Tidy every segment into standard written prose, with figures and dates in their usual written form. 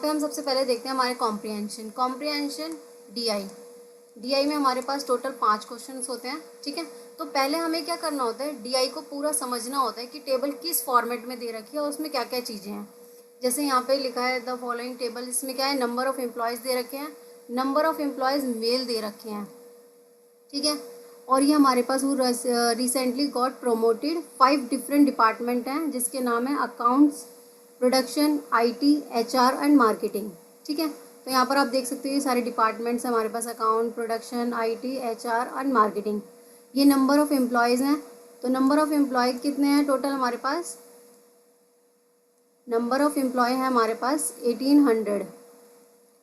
पे हम सबसे पहले देखते हैं हमारे कॉम्प्रिहेंशन डीआई में हमारे पास टोटल 5 क्वेश्चंस होते हैं, ठीक है। तो पहले हमें क्या करना होता है, डीआई को पूरा समझना होता है कि टेबल किस फॉर्मेट में दे रखी है और उसमें क्या क्या चीज़ें हैं। जैसे यहाँ पे लिखा है द फॉलोइंग टेबल, इसमें क्या है, नंबर ऑफ़ एम्प्लॉयज़ दे रखे हैं, नंबर ऑफ़ एम्प्लॉयज़ मेल दे रखे हैं, ठीक है। और ये हमारे पास वो recently got promoted 5 different department हैं जिसके नाम है accounts, production, IT, HR and marketing, ठीक है। तो यहाँ पर आप देख सकते हो ये सारे डिपार्टमेंट्स हैं हमारे पास, account, production, IT, HR and marketing. ये नंबर ऑफ़ एम्प्लॉयज़ हैं, तो नंबर ऑफ़ एम्प्लॉय कितने हैं टोटल हमारे पास, नंबर ऑफ़ एम्प्लॉय है हमारे पास 1800,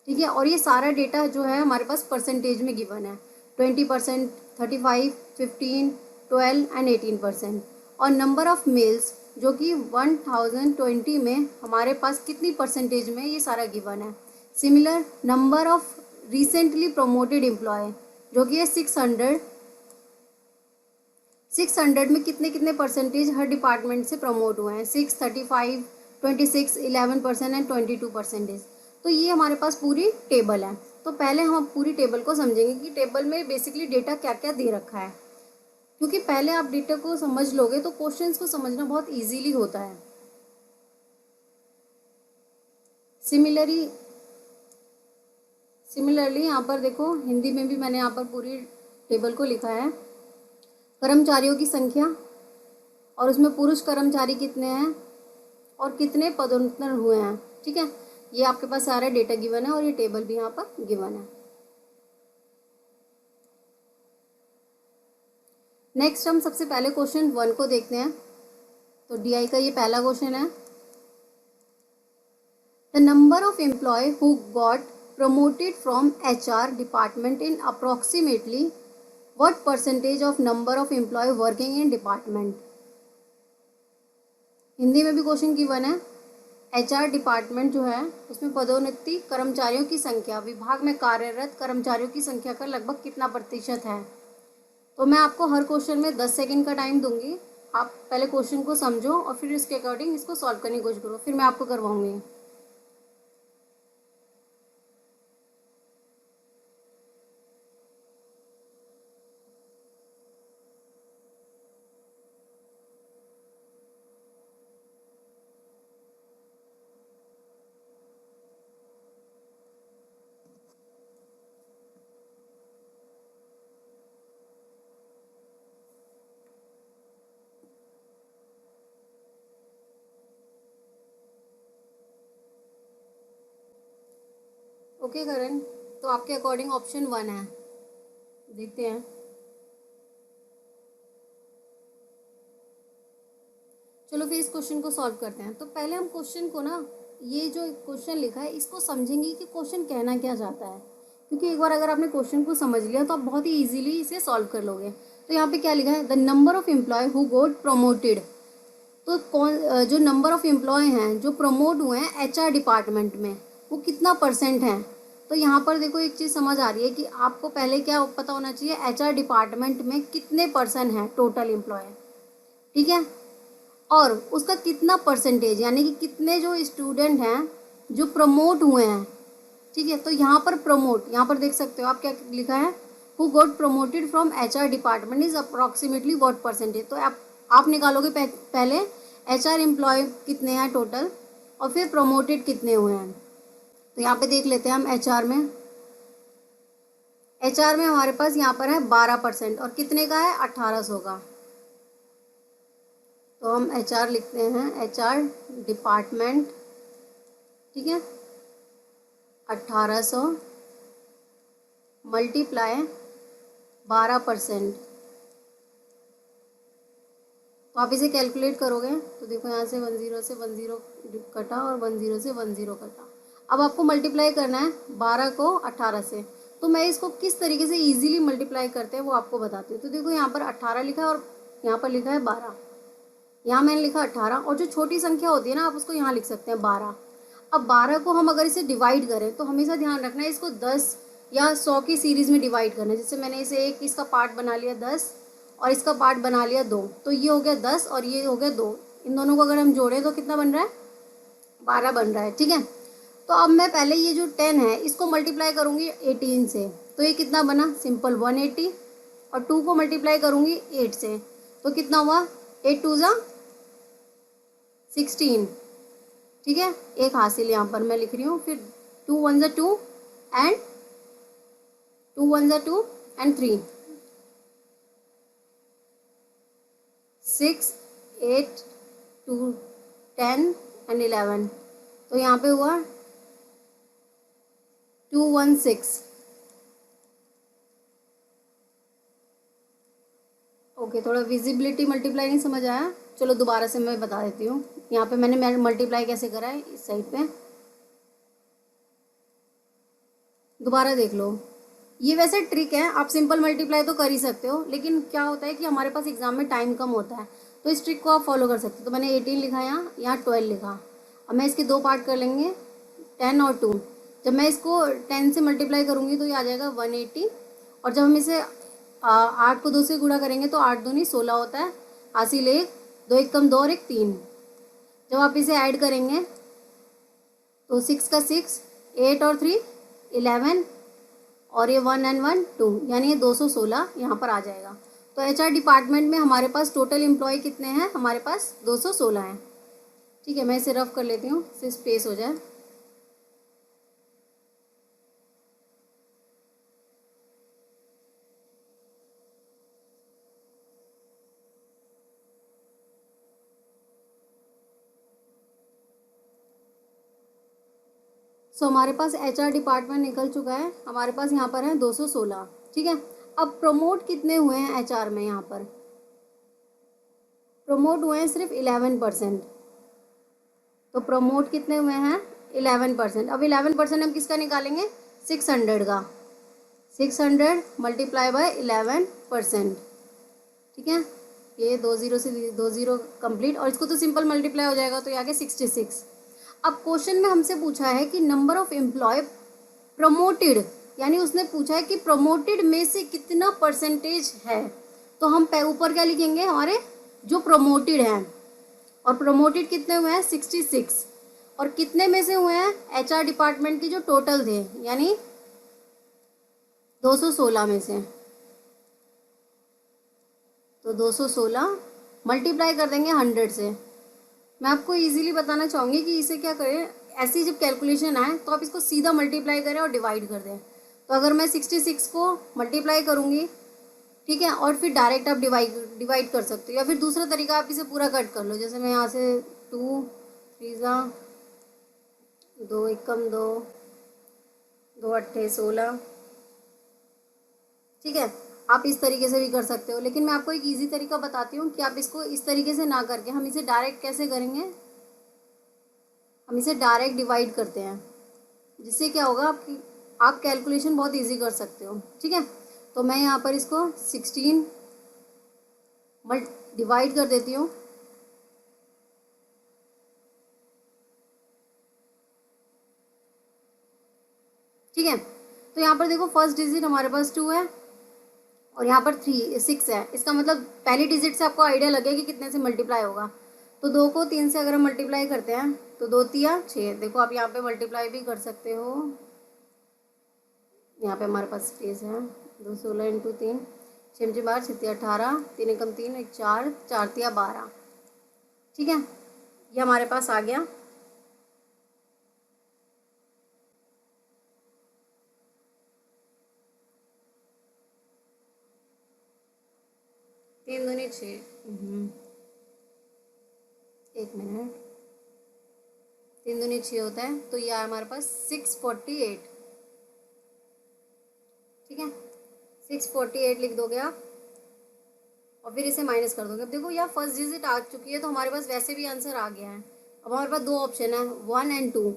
ठीक है। और ये सारा डेटा जो है हमारे पास परसेंटेज में गिवन है, 20%, 35, 15, 12 एंड 18%। और नंबर ऑफ़ मेल्स जो कि 1020 में हमारे पास कितनी परसेंटेज में, ये सारा गिवन है। Similar number of recently promoted employ जो कि है 600 में कितने कितने परसेंटेज हर डिपार्टमेंट से प्रमोट हुए हैं, 6, 35, 26, 11% एंड 22%। तो ये हमारे पास पूरी टेबल है। तो पहले हम पूरी टेबल को समझेंगे कि टेबल में बेसिकली डेटा क्या क्या दे रखा है, क्योंकि पहले आप डेटा को समझ लोगे तो क्वेश्चंस को समझना बहुत इजीली होता है। सिमिलरली यहाँ पर देखो, हिंदी में भी मैंने यहाँ पर पूरी टेबल को लिखा है, कर्मचारियों की संख्या और उसमें पुरुष कर्मचारी कितने हैं और कितने पदोन्नत हुए हैं, ठीक है। ये आपके पास सारा डेटा गिवन है और ये टेबल भी यहाँ पर गिवन है। नेक्स्ट हम सबसे पहले क्वेश्चन 1 को देखते हैं। तो डीआई का ये पहला क्वेश्चन है, the number of employ who got promoted from HR department in approximately what percentage of number of employ working in department. Hindi में भी क्वेश्चन गिवन है, एचआर डिपार्टमेंट जो है उसमें पदोन्नति कर्मचारियों की संख्या, विभाग में कार्यरत कर्मचारियों की संख्या का लगभग कितना प्रतिशत है। तो मैं आपको हर क्वेश्चन में 10 सेकंड का टाइम दूंगी, आप पहले क्वेश्चन को समझो और फिर इसके अकॉर्डिंग इसको सॉल्व करने की कोशिश करो, फिर मैं आपको करवाऊंगी। ओके करण, तो आपके अकॉर्डिंग ऑप्शन 1 है, देखते हैं। चलो फिर इस क्वेश्चन को सॉल्व करते हैं। तो पहले हम क्वेश्चन को ना, ये जो क्वेश्चन लिखा है इसको समझेंगे कि क्वेश्चन कहना क्या चाहता है, क्योंकि एक बार अगर आपने क्वेश्चन को समझ लिया तो आप बहुत ही इजीली इसे सॉल्व कर लोगे। तो यहाँ पे क्या लिखा है, the number of employ who got promoted. तो जो नंबर ऑफ एम्प्लॉय हैं जो प्रमोट हुए हैं एचआर डिपार्टमेंट में, वो कितना परसेंट है। तो यहाँ पर देखो एक चीज़ समझ आ रही है कि आपको पहले क्या पता होना चाहिए, एचआर डिपार्टमेंट में कितने पर्सन हैं टोटल एम्प्लॉय, ठीक है, और उसका कितना परसेंटेज, यानी कि कितने जो स्टूडेंट हैं जो प्रमोट हुए हैं, ठीक है। तो यहाँ पर प्रमोट, यहाँ पर देख सकते हो आप क्या लिखा है, who got promoted from HR department is approximately what percentage. तो आप निकालोगे पहले एचआर एम्प्लॉय कितने हैं टोटल और फिर प्रमोटेड कितने हुए हैं। तो यहाँ पे देख लेते हैं हम एचआर में हमारे पास यहाँ पर है 12% और कितने का है, 1800 का। तो हम एचआर लिखते हैं, एचआर डिपार्टमेंट, ठीक है, 1800 मल्टीप्लाई 12%। तो आप इसे कैलकुलेट करोगे तो देखो यहाँ से 10 से 10 कटा और 10 से 10 कटा। अब आपको मल्टीप्लाई करना है 12 को 18 से। तो मैं इसको किस तरीके से इजीली मल्टीप्लाई करते हैं वो आपको बताती हूँ। तो देखो यहाँ पर 18 लिखा है और यहाँ पर लिखा है 12, यहाँ मैंने लिखा 18 और जो छोटी संख्या होती है ना आप उसको यहाँ लिख सकते हैं 12। अब 12 को हम अगर इसे डिवाइड करें तो हमेशा ध्यान रखना है इसको 10 या 100 की सीरीज़ में डिवाइड करना है। जैसे मैंने इसे एक इसका पार्ट बना लिया 10 और इसका पार्ट बना लिया 2, तो ये हो गया 10 और ये हो गया 2। इन दोनों को अगर हम जोड़ें तो कितना बन रहा है, 12 बन रहा है, ठीक है। तो अब मैं पहले ये जो 10 है इसको मल्टीप्लाई करूँगी 18 से, तो ये कितना बना, सिंपल 180, और 2 को मल्टीप्लाई करूँगी 8 से, तो कितना हुआ, 8 2 ज़ा 16, ठीक है, एक हासिल यहाँ पर मैं लिख रही हूँ। फिर 2 1 ज़ा 2 एंड 2 1 ज़ा 2 एंड 3 6 8 2 10 एंड 11, तो यहाँ पे हुआ 216। ओके, थोड़ा विजिबिलिटी मल्टीप्लाई नहीं समझ आया, चलो दोबारा से मैं बता देती हूँ। यहाँ पे मैंने मल्टीप्लाई कैसे करा है, इस साइड पे दोबारा देख लो। ये वैसे ट्रिक है, आप सिंपल मल्टीप्लाई तो कर ही सकते हो, लेकिन क्या होता है कि हमारे पास एग्जाम में टाइम कम होता है, तो इस ट्रिक को आप फॉलो कर सकते हो। तो मैंने 18 लिखा, यहाँ 12 लिखा। अब मैं इसके दो पार्ट कर लेंगे, 10 और 2। जब मैं इसको 10 से मल्टीप्लाई करूँगी तो ये आ जाएगा 180, और जब हम इसे 8 को 2 से गुणा करेंगे तो 8 दूनी 16 होता है, हासिल 1, 2 1 कम 2 और 1 3। जब आप इसे ऐड करेंगे तो 6 का 6, 8 और 3 11, और ये 1 एंड 1 2, यानी ये 216 यहाँ पर आ जाएगा। तो HR डिपार्टमेंट में हमारे पास टोटल एम्प्लॉय कितने हैं, हमारे पास 216 हैं। ठीक है, मैं इसे रफ कर लेती हूँ, इससे स्पेस हो जाए। सो हमारे पास HR डिपार्टमेंट निकल चुका है, हमारे पास यहाँ पर है 216। ठीक है, अब प्रमोट कितने हुए हैं HR में, यहाँ पर प्रमोट हुए हैं सिर्फ 11%। तो प्रमोट कितने हुए हैं, 11%। अब 11% हम किसका निकालेंगे, 600 का। 600 मल्टीप्लाई बाय 11%। ठीक है, ये 2 0 से 2 0 कंप्लीट, और इसको तो सिंपल मल्टीप्लाई हो जाएगा, तो ये आ गया 66। अब क्वेश्चन में हमसे पूछा है कि नंबर ऑफ एम्प्लॉय प्रमोटेड, यानी उसने पूछा है कि प्रमोटेड में से कितना परसेंटेज है। तो हम ऊपर क्या लिखेंगे, हमारे जो प्रमोटेड हैं, और प्रमोटेड कितने हुए हैं 66, और कितने में से हुए हैं HR डिपार्टमेंट के जो टोटल थे, यानी 216 में से। तो 216 मल्टीप्लाई कर देंगे 100 से। मैं आपको इजीली बताना चाहूँगी कि इसे क्या करें, ऐसी जब कैलकुलेशन आए तो आप इसको सीधा मल्टीप्लाई करें और डिवाइड कर दें। तो अगर मैं 66 को मल्टीप्लाई करूँगी, ठीक है, और फिर डायरेक्ट आप डिवाइड कर सकते हो, या फिर दूसरा तरीका आप इसे पूरा कट कर लो। जैसे मैं यहाँ से 2 3 2 1 कम 2 2 8 16, ठीक है, आप इस तरीके से भी कर सकते हो। लेकिन मैं आपको एक इजी तरीका बताती हूँ कि आप इसको इस तरीके से ना करके हम इसे डायरेक्ट कैसे करेंगे, हम इसे डायरेक्ट डिवाइड करते हैं, जिससे क्या होगा आप कैलकुलेशन बहुत इजी कर सकते हो। ठीक है, तो मैं यहाँ पर इसको 16 डिवाइड कर देती हूँ। ठीक है, तो यहाँ पर देखो फर्स्ट डिजिट हमारे पास 2 है, और यहाँ पर 6 है। इसका मतलब पहली डिजिट से आपको आइडिया लगे कि कितने से मल्टीप्लाई होगा। तो 2 को 3 से अगर हम मल्टीप्लाई करते हैं तो 2 तिया 6। देखो आप यहाँ पे मल्टीप्लाई भी कर सकते हो, यहाँ पे हमारे पास स्पेस है। 2 16 इंटू 3 6 5 12 6 18 3 एकम 3 1 4 4 तिया 12। ठीक है, ये हमारे पास आ गया। तीन दूनी 6, एक मिनट, 3 दूनी 6 होता है, तो यह हमारे पास 648। ठीक है, 648 लिख दोगे आप, और फिर इसे माइनस कर दोगे। अब देखो यहाँ फर्स्ट डिजिट आ चुकी है, तो हमारे पास वैसे भी आंसर आ गया है। अब हमारे पास 2 ऑप्शन है, 1 एंड 2।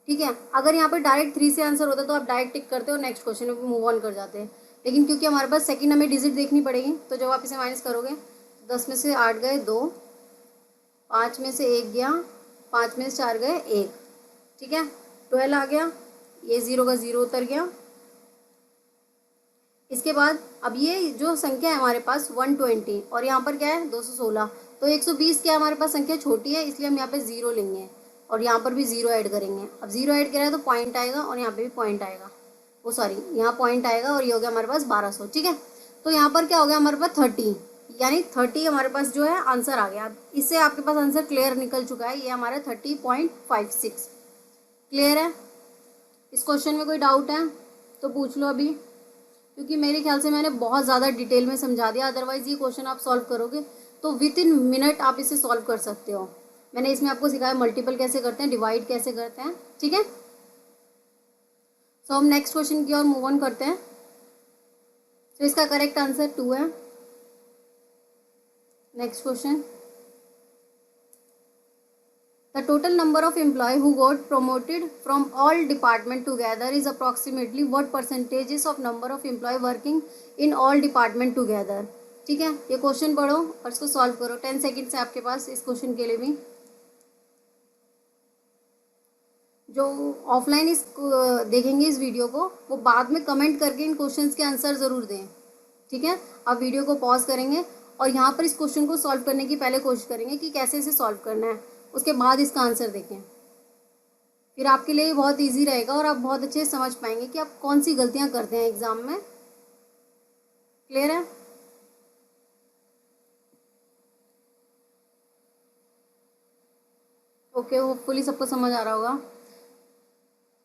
ठीक है, अगर यहाँ पर डायरेक्ट 3 से आंसर होता तो आप डायरेक्ट टिक करते हो, नेक्स्ट क्वेश्चन में मूव ऑन कर जाते हैं। लेकिन क्योंकि हमारे पास सेकंड हमें डिजिट देखनी पड़ेगी, तो जब आप इसे माइनस करोगे 10 में से 8 गए 2, 5 में से 1 गया, 5 में से 4 गए 1। ठीक है, 12 आ गया, ये 0 का 0 उतर गया। इसके बाद अब ये जो संख्या है हमारे पास 120, और यहाँ पर क्या है 216, तो 120 क्या हमारे पास संख्या छोटी है, इसलिए हम यहाँ पे 0 लेंगे। और यहाँ पर भी ज़ीरो ऐड करेंगे। अब ज़ीरो ऐड करा है तो पॉइंट आएगा और यहाँ पे भी पॉइंट आएगा, वो सॉरी यहाँ पॉइंट आएगा और ये हो गया हमारे पास 1200। ठीक है, तो यहाँ पर क्या हो गया हमारे पास 30, यानी 30 हमारे पास जो है आंसर आ गया। इससे आपके पास आंसर क्लियर निकल चुका है, ये हमारा 30.56 क्लियर है। इस क्वेश्चन में कोई डाउट है तो पूछ लो अभी, क्योंकि मेरे ख्याल से मैंने बहुत ज़्यादा डिटेल में समझा दिया। अदरवाइज़ ये क्वेश्चन आप सॉल्व करोगे तो विद इन मिनट आप इसे सॉल्व कर सकते हो। मैंने इसमें आपको सिखाया मल्टीपल कैसे करते हैं, डिवाइड कैसे करते हैं। ठीक है, सो हम नेक्स्ट क्वेश्चन की ओर मूव ऑन करते हैं। तो इसका करेक्ट आंसर 2 है। Next question, the total number of employee who got promoted from all department together is approximately what percentages of number of employee working in all department together। ठीक है, ये question पढ़ो और इसको सॉल्व करो। 10 second से आपके पास इस क्वेश्चन के लिए भी। जो ऑफलाइन इस देखेंगे इस वीडियो को, वो बाद में कमेंट करके इन क्वेश्चंस के आंसर ज़रूर दें। ठीक है, आप वीडियो को पॉज करेंगे और यहाँ पर इस क्वेश्चन को सॉल्व करने की पहले कोशिश करेंगे कि कैसे इसे सॉल्व करना है, उसके बाद इसका आंसर देखें। फिर आपके लिए बहुत इजी रहेगा और आप बहुत अच्छे से समझ पाएंगे कि आप कौन सी गलतियाँ करते हैं एग्ज़ाम में। क्लियर है? ओके, होपफुली सबको समझ आ रहा होगा।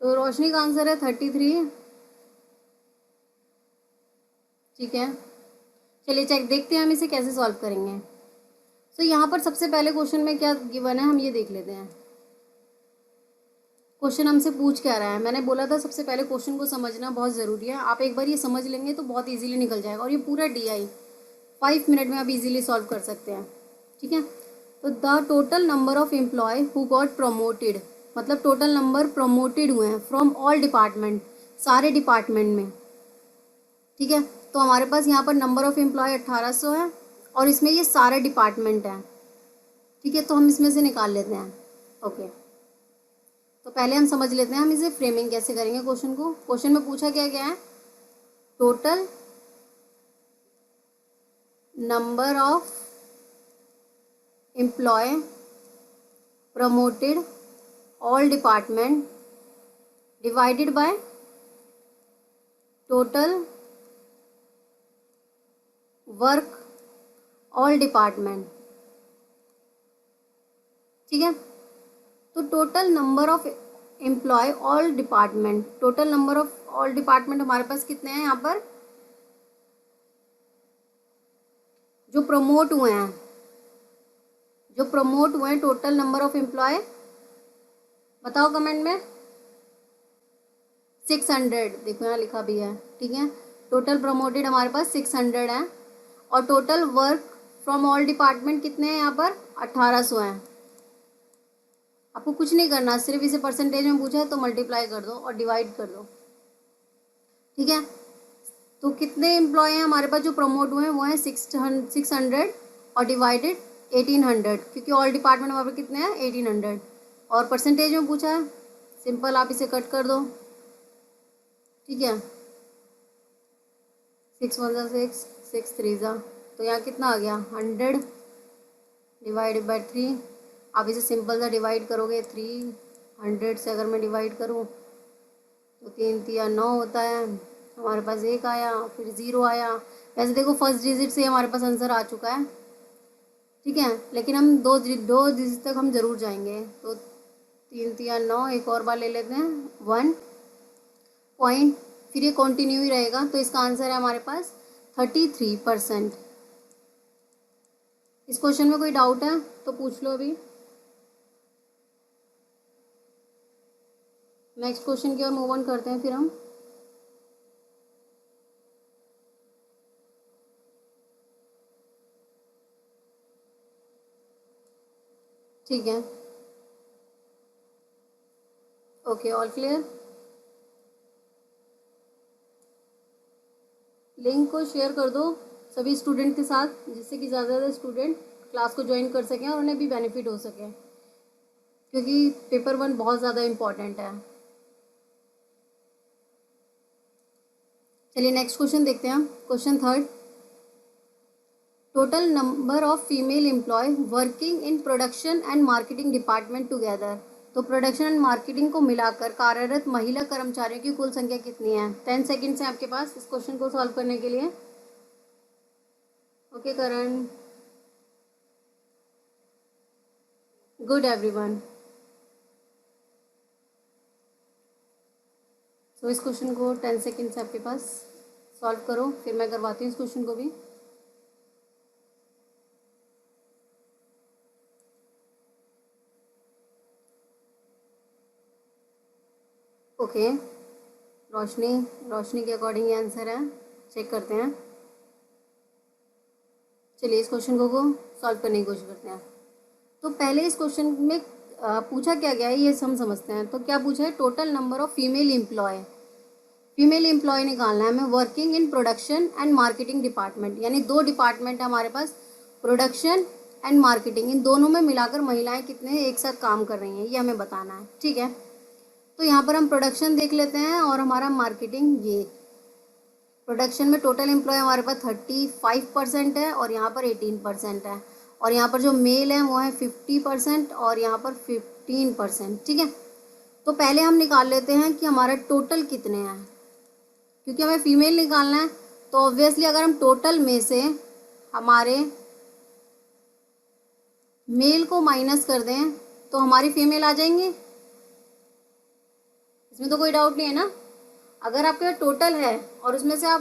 तो रोशनी का आंसर है 33। ठीक है, चलिए चेक देखते हैं हम इसे कैसे सॉल्व करेंगे। तो यहाँ पर सबसे पहले क्वेश्चन में क्या गिवन है हम ये देख लेते हैं। क्वेश्चन हमसे पूछ क्या रहा है। मैंने बोला था सबसे पहले क्वेश्चन को समझना बहुत ज़रूरी है। आप एक बार ये समझ लेंगे तो बहुत इजीली निकल जाएगा, और ये पूरा DI 5 मिनट में आप इजीली सॉल्व कर सकते हैं। ठीक है, तो the total number of employ who got promoted, मतलब टोटल नंबर प्रमोटेड हुए हैं फ्रॉम ऑल डिपार्टमेंट, सारे डिपार्टमेंट में। ठीक है, तो हमारे पास यहाँ पर नंबर ऑफ एम्प्लॉय 1800 है और इसमें ये सारे डिपार्टमेंट हैं। ठीक है, तो हम इसमें से निकाल लेते हैं। ओके, तो पहले हम समझ लेते हैं हम इसे फ्रेमिंग कैसे करेंगे क्वेश्चन को। क्वेश्चन में पूछा क्या गया है, total number of employ promoted all department divided by total work all department. ठीक है, तो total number of employ all department, total number of all department हमारे पास कितने हैं यहाँ पर, जो प्रमोट हुए हैं, जो प्रमोट हुए हैं टोटल नंबर ऑफ एम्प्लॉय बताओ कमेंट में। 600, देखो यहाँ लिखा भी है। ठीक है, टोटल प्रमोटेड हमारे पास 600 है और total work from all department कितने हैं यहाँ पर 1800 हैं। आपको कुछ नहीं करना, सिर्फ इसे परसेंटेज में पूछा है तो मल्टीप्लाई कर दो और डिवाइड कर दो। ठीक है, तो कितने एम्प्लॉय हैं हमारे पास जो प्रमोट हुए हैं, वो हैं 600 और डिवाइडेड 1800, क्योंकि ऑल डिपार्टमेंट हमारे पास कितने हैं 1800 और परसेंटेज में पूछा है। सिंपल, आप इसे कट कर दो। ठीक है, 6 1 6 6 3 तो यहाँ कितना आ गया 100 डिवाइडेड बाई 3। आप इसे सिंपल सा डिवाइड करोगे, 300 से अगर मैं डिवाइड करूँ तो 3 3 9 होता है। हमारे पास 1 आया, फिर 0 आया। वैसे देखो फर्स्ट डिजिट से हमारे पास आंसर आ चुका है। ठीक है, लेकिन हम दो डिजिट तक हम ज़रूर जाएंगे। तो 3 3 9, एक और बार ले लेते हैं 1 पॉइंट, फिर ये कंटिन्यू ही रहेगा। तो इसका आंसर है हमारे पास 33%। इस क्वेश्चन में कोई डाउट है तो पूछ लो अभी। नेक्स्ट क्वेश्चन की ओर मूव ऑन करते हैं फिर हम। ठीक है, ओके, ऑल क्लियर। लिंक को शेयर कर दो सभी स्टूडेंट के साथ, जिससे कि ज़्यादा से ज़्यादा स्टूडेंट क्लास को ज्वाइन कर सकें और उन्हें भी बेनिफिट हो सके, क्योंकि पेपर 1 बहुत ज़्यादा इम्पॉर्टेंट है। चलिए नेक्स्ट क्वेश्चन देखते हैं हम। Question 3, total number of female employ working in production and marketing department together तो प्रोडक्शन एंड मार्केटिंग को मिलाकर कार्यरत महिला कर्मचारियों की कुल संख्या कितनी है? 10 सेकेंड्स है आपके पास इस क्वेश्चन को सॉल्व करने के लिए। ओके करण, गुड एवरीवन। तो इस क्वेश्चन को 10 सेकेंड्स है आपके पास, सॉल्व करो, फिर मैं करवाती हूँ इस क्वेश्चन को भी। ओके रोशनी, रोशनी के अकॉर्डिंग ये आंसर है, चेक करते हैं। चलिए इस क्वेश्चन को सॉल्व करने की कोशिश करते हैं। तो पहले इस क्वेश्चन में पूछा क्या गया है ये हम समझते हैं। तो क्या पूछा है? Total number of female employ, female employ निकालना है हमें working in production and marketing department, यानी दो डिपार्टमेंट है हमारे पास, प्रोडक्शन एंड मार्केटिंग, इन दोनों में मिलाकर महिलाएं कितने एक साथ काम कर रही हैं ये हमें बताना है। ठीक है, तो यहाँ पर हम प्रोडक्शन देख लेते हैं और हमारा मार्केटिंग। ये प्रोडक्शन में टोटल एम्प्लॉय हमारे पास 35% है और यहाँ पर 18% है, और यहाँ पर जो मेल है वो है 50% और यहाँ पर 15%। ठीक है, तो पहले हम निकाल लेते हैं कि हमारा टोटल कितने हैं, क्योंकि हमें फीमेल निकालना है। तो ऑब्वियसली अगर हम टोटल में से हमारे मेल को माइनस कर दें तो हमारी फीमेल आ जाएंगी, इसमें तो कोई डाउट नहीं है ना। अगर आपके टोटल है और उसमें से आप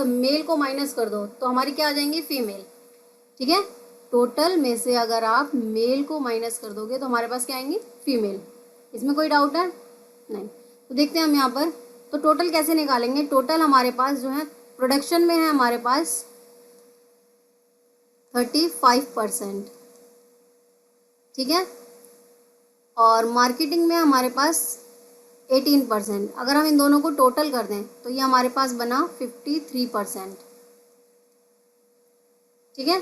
मेल को माइनस कर दो तो हमारी क्या आ जाएंगी? फीमेल। ठीक है, टोटल में से अगर आप मेल को माइनस कर दोगे तो हमारे पास क्या आएंगी? फीमेल। इसमें कोई डाउट है? नहीं। तो देखते हैं हम यहाँ पर, तो टोटल कैसे निकालेंगे? टोटल हमारे पास जो है प्रोडक्शन में है हमारे पास 35%। ठीक है, और मार्केटिंग में हमारे पास 18%। अगर हम इन दोनों को टोटल कर दें तो ये हमारे पास बना 53%। ठीक है,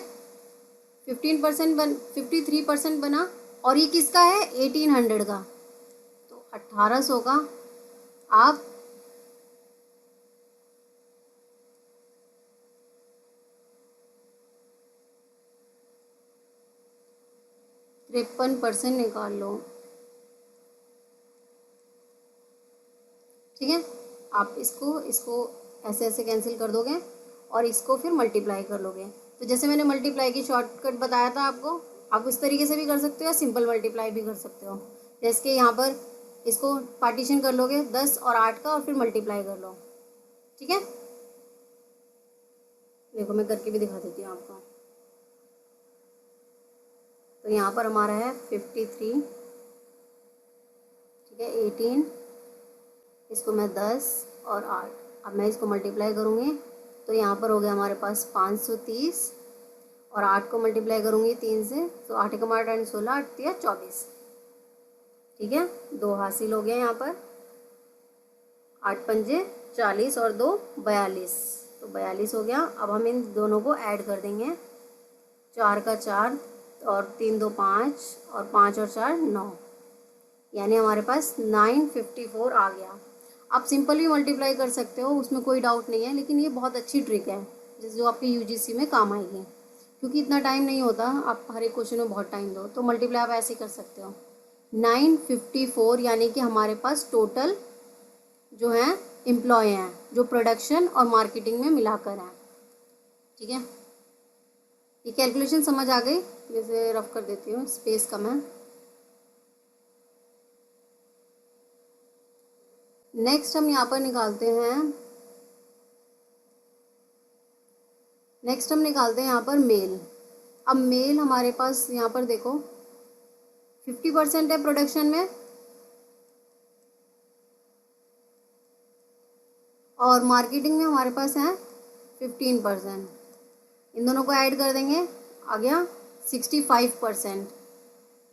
53% बना, और ये किसका है? 1800 का, तो 1800 का आप 53% निकाल लो। ठीक है, आप इसको ऐसे ऐसे कैंसिल कर दोगे और इसको फिर मल्टीप्लाई कर लोगे। तो जैसे मैंने मल्टीप्लाई की शॉर्टकट बताया था आपको, आप इस तरीके से भी कर सकते हो या सिंपल मल्टीप्लाई भी कर सकते हो। जैसे कि यहाँ पर इसको पार्टीशन कर लोगे 10 और 8 का और फिर मल्टीप्लाई कर लो। ठीक है, देखो मैं करके भी दिखा देती हूँ आपको। तो यहाँ पर हमारा है 53, ठीक है, 18, इसको मैं 10 और 8, अब मैं इसको मल्टीप्लाई करूँगी तो यहाँ पर हो गया हमारे पास 530, और 8 को मल्टीप्लाई करूँगी 3 से, तो 8 का मार 16, 8 या 24। ठीक है, 2 हासिल हो गया यहाँ पर, 8 पंजे 40 और 2 42, तो 42 हो गया। अब हम इन दोनों को ऐड कर देंगे, 4 का 4 और 3 2 5 और 5 और 4 9, यानी हमारे पास 954 आ गया। आप सिंपल भी मल्टीप्लाई कर सकते हो, उसमें कोई डाउट नहीं है, लेकिन ये बहुत अच्छी ट्रिक है जो आपकी यूजीसी में काम आएगी, क्योंकि इतना टाइम नहीं होता, आप हर एक क्वेश्चन में बहुत टाइम दो, तो मल्टीप्लाई आप ऐसे कर सकते हो। 954 यानी कि हमारे पास टोटल जो है एम्प्लॉय हैं जो प्रोडक्शन और मार्केटिंग में मिलाकर हैं। ठीक है, ये कैलकुलेशन समझ आ गई? जैसे रफ कर देती हूँ, स्पेस कम है। नेक्स्ट हम यहाँ पर निकालते हैं, यहाँ पर मेल। अब मेल हमारे पास यहाँ पर देखो 50% है प्रोडक्शन में, और मार्केटिंग में हमारे पास है 15%। इन दोनों को ऐड कर देंगे, आ गया 65%।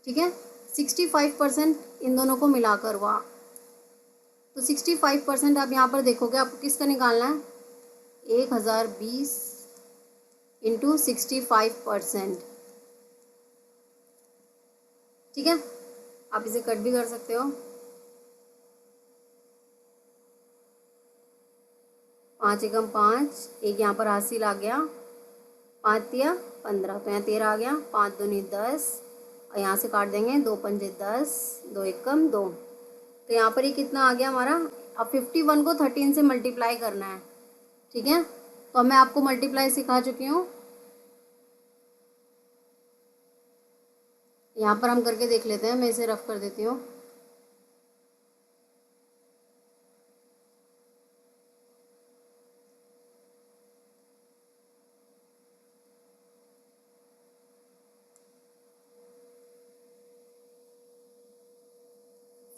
ठीक है, 65% इन दोनों को मिलाकर हुआ। तो 65% आप यहाँ पर देखोगे, आपको किसका निकालना है? 1020 इंटू 65%। ठीक है, आप इसे कट भी कर सकते हो। 5 एकम 5, एक यहाँ पर हासिल आ गया, 5 या 15, तो यहाँ 13 आ गया, 5 दूनी 10 और यहाँ से काट देंगे, 2 पंजे 10, 2 एकम 2। तो यहाँ पर ये कितना आ गया हमारा। अब 51 को 13 से मल्टीप्लाई करना है, ठीक है। तो अब मैं आपको मल्टीप्लाई सिखा चुकी हूँ, यहाँ पर हम करके देख लेते हैं। मैं इसे रफ कर देती हूँ।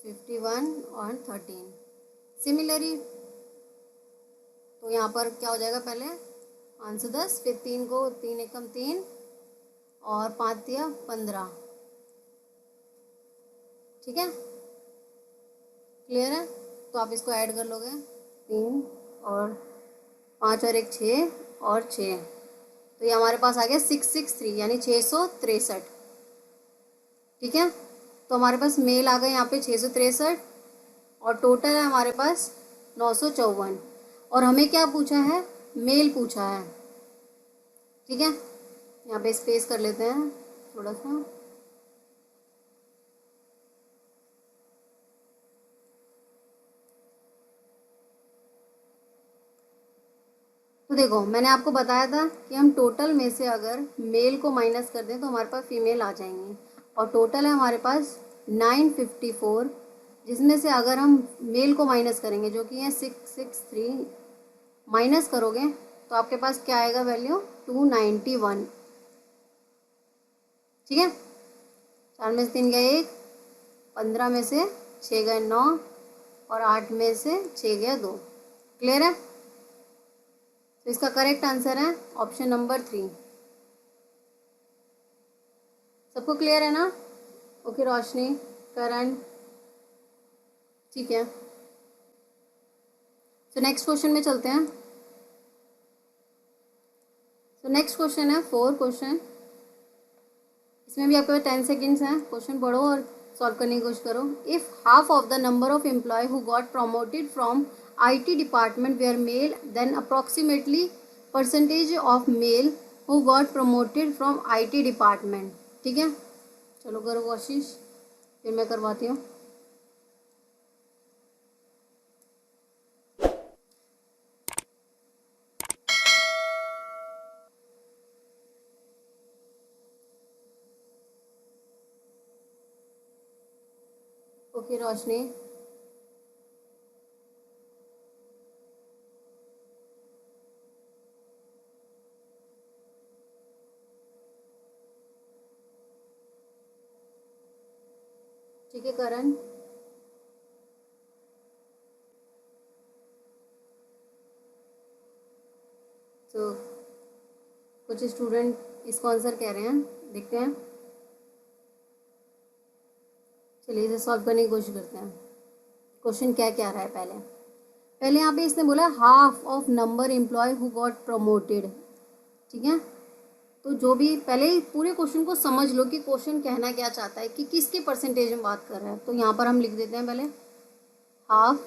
(51) और 13 सिमिलरली, तो यहाँ पर क्या हो जाएगा, पहले 5 से 10, फिर 3 को 3 एकम 3 और 5 दिया 15, ठीक है। क्लियर है। तो आप इसको ऐड कर लोगे, 3 और 5 और 1 6 और 6, तो ये हमारे पास आ गया 663 यानी 663, ठीक है। तो हमारे पास मेल आ गए यहाँ पे 663 और टोटल है हमारे पास 954। और हमें क्या पूछा है, मेल पूछा है, ठीक है। यहाँ पे स्पेस कर लेते हैं थोड़ा सा। तो देखो मैंने आपको बताया था कि हम टोटल में से अगर मेल को माइनस कर दें तो हमारे पास फीमेल आ जाएंगी। और टोटल है हमारे पास 954, जिसमें से अगर हम मेल को माइनस करेंगे जो कि है 663, माइनस करोगे तो आपके पास क्या आएगा वैल्यू, 291, ठीक है। 4 में से 3 गए 1, 15 में से 6 गए 9 और 8 में से 6 गया 2। क्लियर है। तो इसका करेक्ट आंसर है ऑप्शन नंबर 3। सबको क्लियर है ना। ओके रोशनी, करण, ठीक है। तो नेक्स्ट क्वेश्चन में चलते हैं। तो नेक्स्ट क्वेश्चन है 4 क्वेश्चन, इसमें भी आपके पास 10 सेकेंड्स हैं। क्वेश्चन पढ़ो और सॉल्व करने की कोशिश करो। If half of the number of employ who got promoted from IT department where male, then approximately percentage of male who got promoted from IT department, ठीक है। चलो करो कोशिश, फिर मैं करवाती हूँ। ओके रोशनी, ठीक है। करण, तो कुछ स्टूडेंट इसको आंसर कह रहे हैं, देखते हैं। चलिए इसे सॉल्व करने की कोशिश करते हैं। क्वेश्चन क्या क्या रहा है, पहले यहाँ पे इसने बोला half of number employ who got promoted, ठीक है। तो जो भी पहले पूरे क्वेश्चन को समझ लो कि क्वेश्चन कहना क्या चाहता है, कि किसके परसेंटेज में बात कर रहा है। तो यहाँ पर हम लिख देते हैं पहले हाफ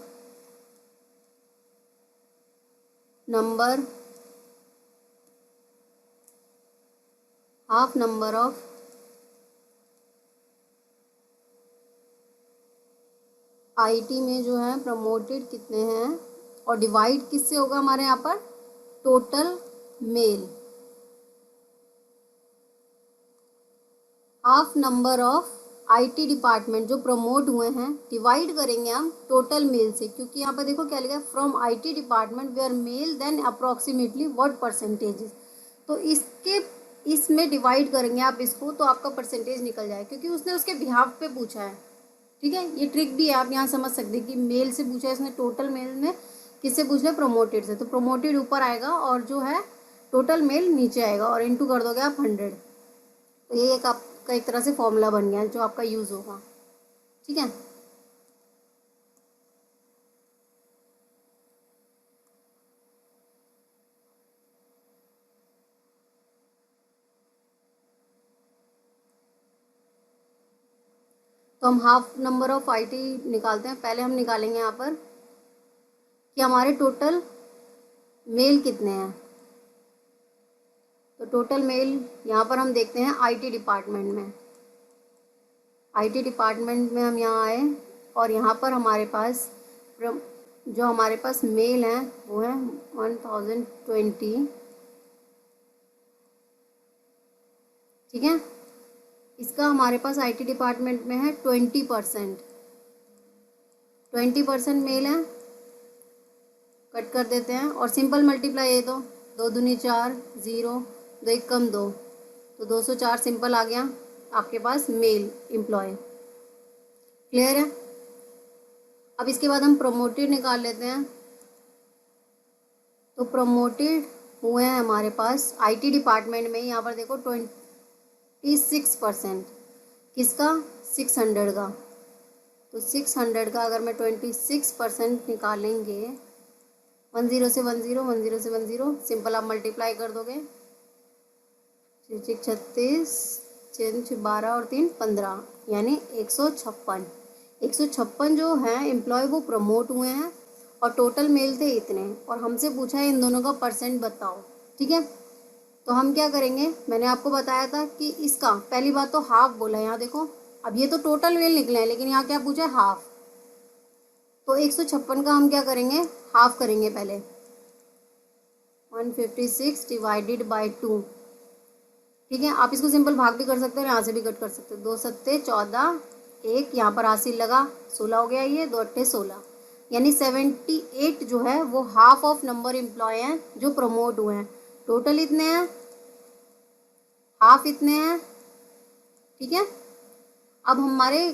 नंबर ऑफ IT में जो है प्रमोटेड कितने हैं, और डिवाइड किससे होगा हमारे यहाँ पर, total male. Half number of IT department जो प्रमोट हुए हैं डिवाइड करेंगे हम टोटल मेल से, क्योंकि यहाँ पर देखो क्या लिखा है, from IT department where male then approximately what percentage. तो इसमें डिवाइड करेंगे आप इसको, तो आपका परसेंटेज निकल जाए, क्योंकि उसने उसके बिहाफ पे पूछा है, ठीक है। ये ट्रिक भी है, आप यहाँ समझ सकते हैं कि मेल से पूछा है इसने, टोटल मेल में किससे पूछ लिया, प्रमोटेड से। तो प्रमोटेड ऊपर आएगा और जो है टोटल मेल नीचे आएगा, और इनटू कर दोगे आप 100। तो ये एक आपका एक तरह से फॉर्मूला बन गया जो आपका यूज़ होगा, ठीक है। तो हम हाफ नंबर ऑफ IT निकालते हैं। पहले हम निकालेंगे यहाँ पर कि हमारे टोटल मेल कितने हैं। तो टोटल मेल यहाँ पर हम देखते हैं IT डिपार्टमेंट में, आईटी डिपार्टमेंट में हम यहाँ आए और यहाँ पर हमारे पास जो हमारे पास मेल हैं वो है 1020, ठीक है। इसका हमारे पास आईटी डिपार्टमेंट में है 20%, 20% मेल है, कट कर देते हैं और सिंपल मल्टीप्लाई है तो 2 दूनी 4, 0, 2 एक कम 2, तो 204 सिंपल आ गया आपके पास मेल एम्प्लॉय। क्लियर है। अब इसके बाद हम प्रमोटेड निकाल लेते हैं। तो प्रमोटेड हुए हैं हमारे पास आईटी डिपार्टमेंट में, यहाँ पर देखो 26%, किसका, 600 का। तो 600 का अगर मैं 26% निकालेंगे, 10 से 10, 10 से 10, सिंपल आप मल्टीप्लाई कर दोगे, 36, 6 12 और 3 15, यानी 156। 156 जो है एम्प्लॉय वो प्रमोट हुए हैं और टोटल मेल थे इतने, और हमसे पूछा है इन दोनों का परसेंट बताओ, ठीक है। तो हम क्या करेंगे, मैंने आपको बताया था कि इसका पहली बात तो हाफ बोला है, यहाँ देखो अब ये तो टोटल मेल निकले हैं लेकिन यहाँ क्या पूछा है, हाफ। तो 156 का हम क्या करेंगे, हाफ करेंगे पहले, 156 डिवाइडेड बाई 2, ठीक है। आप इसको सिंपल भाग भी कर सकते हो, यहाँ से भी कट कर सकते हो, 2 सत्ते 14, एक यहाँ पर हासिल लगा 16 हो गया, ये 2 अट्ठे 16, यानी 78 जो है वो हाफ ऑफ नंबर एम्प्लॉय हैं जो प्रमोट हुए हैं। टोटल इतने हैं, हाफ इतने हैं, ठीक है। अब हमारे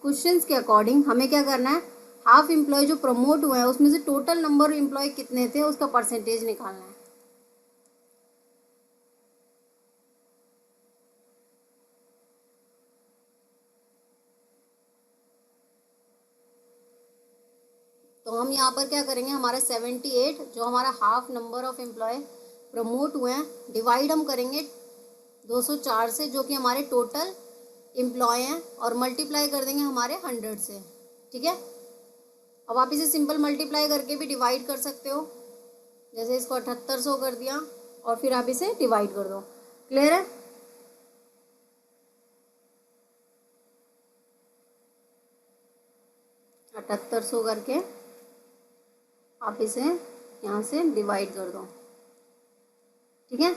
क्वेश्चंस के अकॉर्डिंग हमें क्या करना है, हाफ एम्प्लॉय जो प्रमोट हुए हैं उसमें से टोटल नंबर एम्प्लॉय कितने थे उसका परसेंटेज निकालना है। तो हम यहाँ पर क्या करेंगे, हमारा 78 जो हमारा half number of employ promote हुए हैं, डिवाइड हम करेंगे 204 से जो कि हमारे टोटल एम्प्लॉय हैं, और मल्टीप्लाई कर देंगे हमारे 100 से, ठीक है। अब आप इसे सिंपल मल्टीप्लाई करके भी डिवाइड कर सकते हो, जैसे इसको 7800 कर दिया और फिर आप इसे डिवाइड कर दो। क्लियर है। अठहत्तर सौ करके आप इसे यहाँ से डिवाइड कर दो, ठीक है।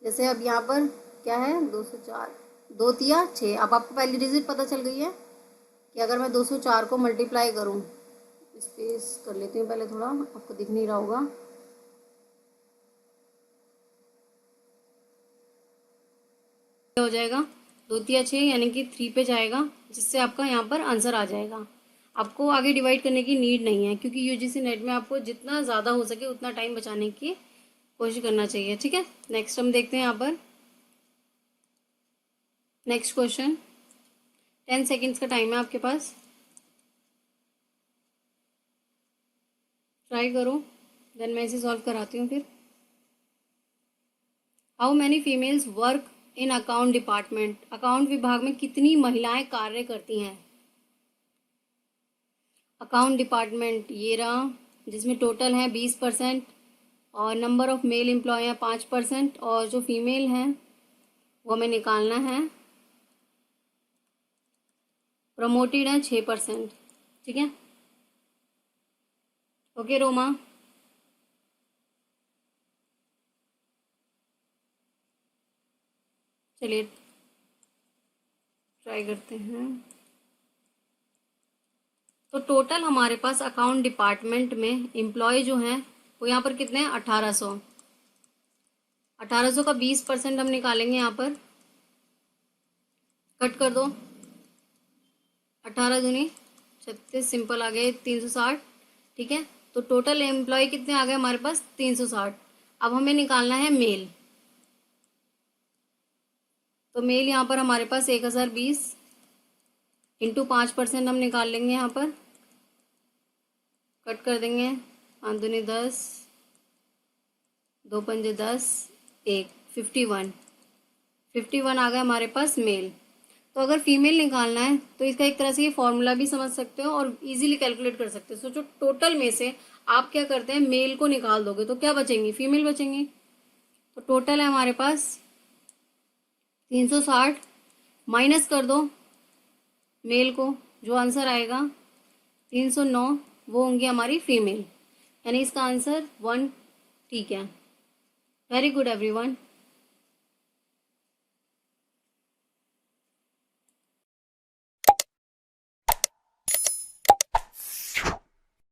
जैसे अब यहाँ पर क्या है, 204, 2 तिया 6। अब आपको पहली डिजिट पता चल गई है कि अगर मैं 204 को मल्टीप्लाई करूँ, स्पेस कर लेती हूँ पहले थोड़ा, आपको दिख नहीं रहा होगा, हो जाएगा 2 तिया 6 यानी कि 3 पे जाएगा, जिससे आपका यहाँ पर आंसर आ जाएगा। आपको आगे डिवाइड करने की नीड नहीं है, क्योंकि यूजीसी नेट में आपको जितना ज़्यादा हो सके उतना टाइम बचाने की कोशिश करना चाहिए, ठीक है। नेक्स्ट हम देखते हैं यहाँ पर नेक्स्ट क्वेश्चन। 10 सेकेंड्स का टाइम है आपके पास, ट्राई करो, देन मैं इसे सॉल्व कराती हूँ फिर। How many females work in account department, account विभाग में कितनी महिलाएं कार्य करती हैं। अकाउंट डिपार्टमेंट ये रहा, जिसमें टोटल है 20%, और नंबर ऑफ मेल एम्प्लॉय है 5%, और जो फीमेल हैं वो हमें निकालना है, प्रमोटेड है 6%, ठीक है। ओके रोमा, चलिए ट्राई करते हैं। तो टोटल हमारे पास अकाउंट डिपार्टमेंट में एम्प्लॉय जो हैं वो यहाँ पर कितने हैं, 1800। 1800 का 20% हम निकालेंगे, यहाँ पर कट कर दो, 18 दूनी 36, सिंपल आ गए 360, ठीक है। तो टोटल एम्प्लॉय कितने आ गए हमारे पास, 360। अब हमें निकालना है मेल, तो मेल यहाँ पर हमारे पास 1020 इंटू 5% हम निकाल लेंगे, यहाँ पर कट कर देंगे, 5 दूनी 10, 2 पंजे 10, 1 51 आ गया हमारे पास मेल। तो अगर फीमेल निकालना है तो इसका एक तरह से ये फॉर्मूला भी समझ सकते हो और इजीली कैलकुलेट कर सकते हो। सोचो टोटल में से आप क्या करते हैं, मेल को निकाल दोगे तो क्या बचेंगी, फीमेल बचेंगी। तो टोटल है हमारे पास 360, माइनस कर दो मेल को, जो आंसर आएगा 309 वो होंगी हमारी फीमेल, यानी इसका आंसर 1 ठीक है। Very good everyone.